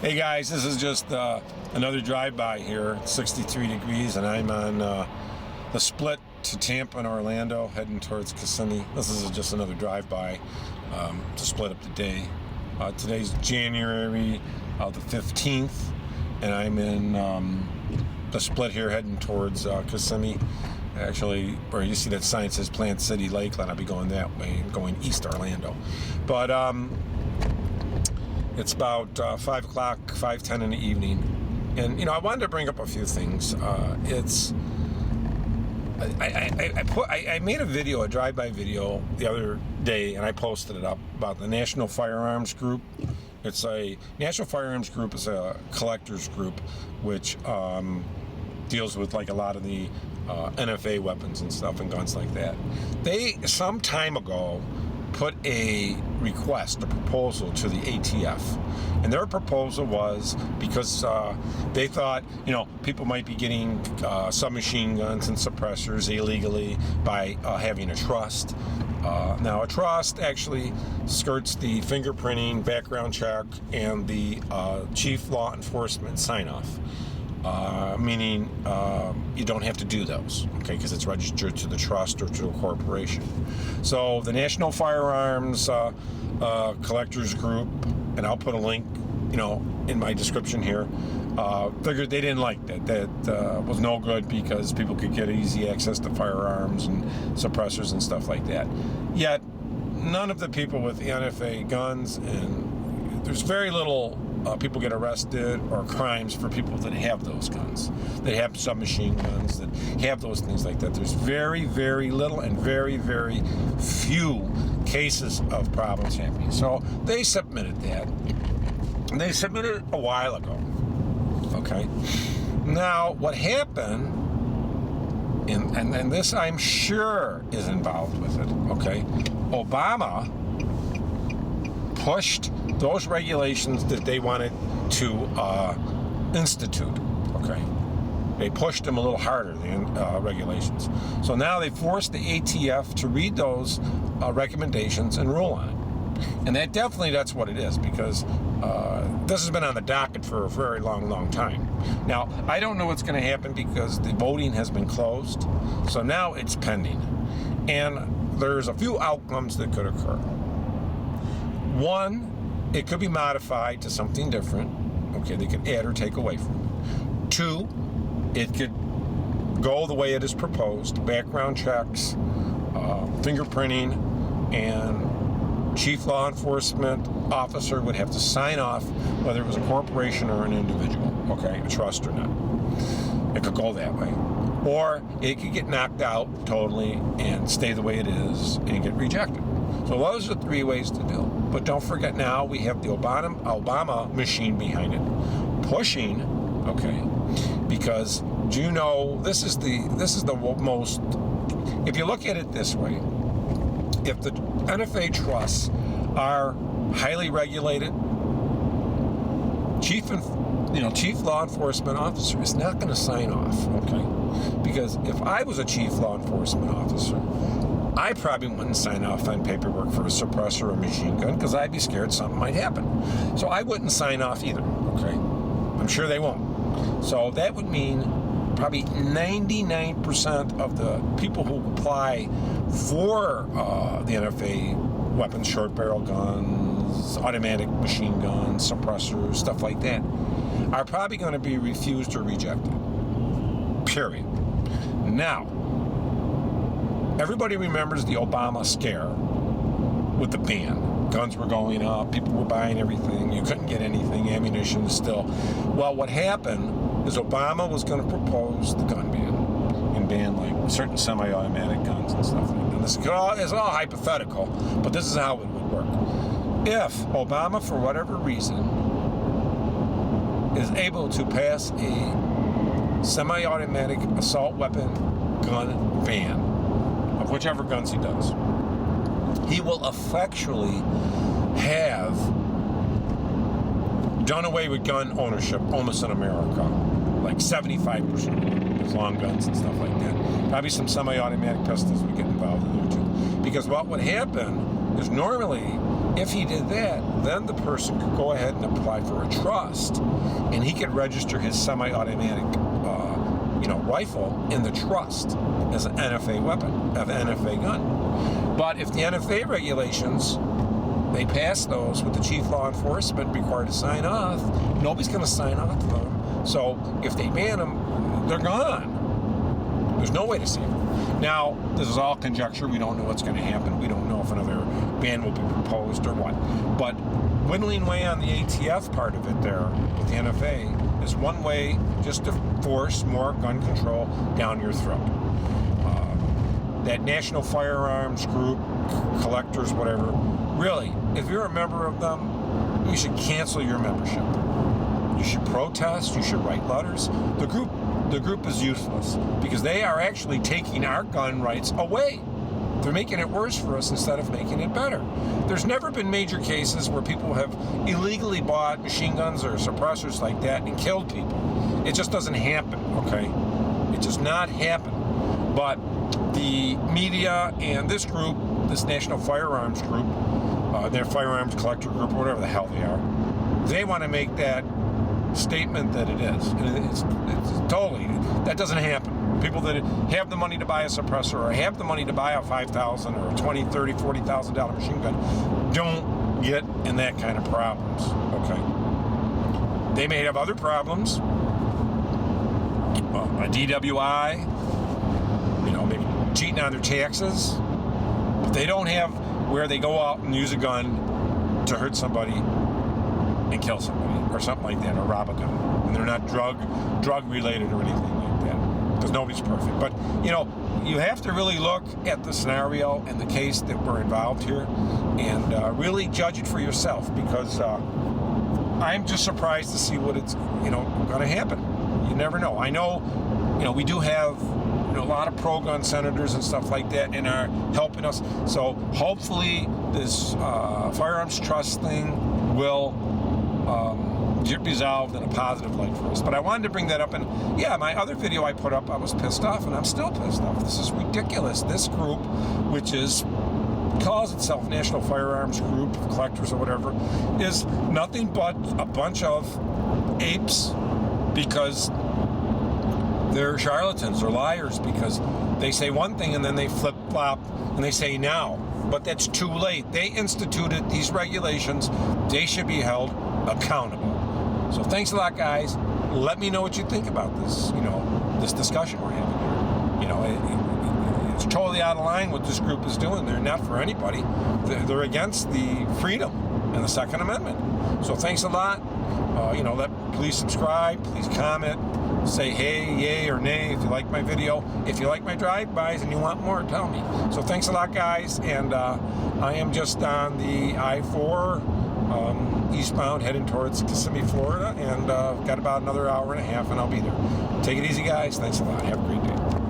Hey guys, this is just another drive-by here. It's 63 degrees and I'm on the split to Tampa and Orlando heading towards Kissimmee. This is just another drive-by to split up the day. Today's January the 15th and I'm in the split here heading towards Kissimmee. Actually, where you see that sign says Plant City, Lakeland, I'll be going that way, going east Orlando. But it's about 5 o'clock, 5:10 in the evening. And, you know, I wanted to bring up a few things. I made a video, a drive-by video the other day, and I posted it up about the National Firearms Group. It's a National Firearms Group is a collectors group which deals with like a lot of the NFA weapons and stuff and guns like that. They, some time ago, put a request, a proposal to the ATF. And their proposal was because they thought, you know, people might be getting submachine guns and suppressors illegally by having a trust. Now, a trust actually skirts the fingerprinting, background check, and the chief law enforcement sign-off. Meaning you don't have to do those, okay, because it's registered to the trust or to a corporation. So the National Firearms Collectors Group, and I'll put a link, you know, in my description here, figured they didn't like that. That was no good because people could get easy access to firearms and suppressors and stuff like that. Yet, none of the people with the NFA guns, and there's very little people get arrested or crimes for people that have those guns, that have submachine guns, that have those things like that. There's very, very little and very, very few cases of problems happening. So they submitted that. And they submitted it a while ago. Okay. Now, what happened, and this I'm sure is involved with it, okay? Obama pushed those regulations that they wanted to institute, okay? They pushed them a little harder, the regulations. So now they forced the ATF to read those recommendations and rule on it. And that's what it is, because this has been on the docket for a very long, long time. Now, I don't know what's going to happen because the voting has been closed. So now it's pending. And there's a few outcomes that could occur. One, it could be modified to something different. Okay, they could add or take away from it. Two, it could go the way it is proposed. Background checks, fingerprinting, and chief law enforcement officer would have to sign off whether it was a corporation or an individual, okay, a trust or not. It could go that way. Or it could get knocked out totally and stay the way it is and get rejected. So those are 3 ways to do it. But don't forget, now we have the Obama machine behind it, pushing, okay, because do you know this is the most. If you look at it this way, if the NFA trusts are highly regulated, chief law enforcement officer is not going to sign off, okay? Because if I was a chief law enforcement officer, I probably wouldn't sign off on paperwork for a suppressor or a machine gun because I'd be scared something might happen. So I wouldn't sign off either, okay? I'm sure they won't. So that would mean probably 99% of the people who apply for the NFA weapons, short barrel guns, automatic machine guns, suppressors, stuff like that, are probably going to be refused or rejected. Period. Now, everybody remembers the Obama scare with the ban. Guns were going up, people were buying everything, you couldn't get anything, ammunition still. Well, what happened is Obama was going to propose the gun ban and ban like certain semi-automatic guns and stuff like that. And this is all hypothetical, but this is how it would work. If Obama, for whatever reason, is able to pass a semi-automatic assault weapon gun ban, of whichever guns he does, he will effectually have done away with gun ownership almost in America, like 75%, with long guns and stuff like that. Probably some semi-automatic pistols would get involved in there too. Because what would happen is normally If he did that, then the person could go ahead and apply for a trust, and he could register his semi-automatic, rifle in the trust as an NFA weapon, an NFA gun. But if the NFA regulations, they pass those with the chief law enforcement required to sign off, nobody's going to sign off to them. So if they ban them, they're gone. There's no way to save them. Now, this is all conjecture. We don't know what's going to happen. We don't know if another ban will be proposed or what. But whittling away on the ATF part of it there with the NFA is one way just to force more gun control down your throat. That National Firearms Group, collectors, whatever, really, if you're a member of them, you should cancel your membership. You should protest, you should write letters. The group is useless because they are actually taking our gun rights away. They're making it worse for us instead of making it better. There's never been major cases where people have illegally bought machine guns or suppressors like that and killed people. It just doesn't happen, okay? It does not happen. But the media and this group, this National Firearms Group, their Firearms Collector Group, whatever the hell they are, they want to make that statement that it is. And it's totally, that doesn't happen. People that have the money to buy a suppressor or have the money to buy a $5,000 or a $20,000, $30,000, $40,000 machine gun don't get in that kind of problems, okay? They may have other problems, a DWI, maybe cheating on their taxes, but they don't have where they go out and use a gun to hurt somebody and kill somebody or something like that, or rob a gun, and they're not drug related or anything like that, because nobody's perfect. But you have to really look at the scenario and the case that we're involved here and really judge it for yourself, because I'm just surprised to see what it's going to happen. You never know. I know we do have a lot of pro-gun senators and stuff like that and are helping us. So hopefully this firearms trust thing will get resolved in a positive light for us. But I wanted to bring that up. And yeah, my other video I put up, I was pissed off, and I'm still pissed off. This is ridiculous. This group, which calls itself National Firearms Group, collectors or whatever, is nothing but a bunch of apes, because they're charlatans, they're liars, because they say one thing and then they flip-flop and they say now. But that's too late. They instituted these regulations. They should be held accountable. So thanks a lot, guys. Let me know what you think about this, this discussion we're having here. It's totally out of line what this group is doing. They're not for anybody. They're against the freedom and the Second Amendment. So thanks a lot. Please subscribe, please comment, say hey, yay, or nay if you like my video. If you like my drive-bys and you want more, tell me. So thanks a lot, guys, and I am just on the I-4 eastbound heading towards Kissimmee, Florida, and got about another hour and a half and I'll be there. Take it easy, guys. Thanks a lot. Have a great day.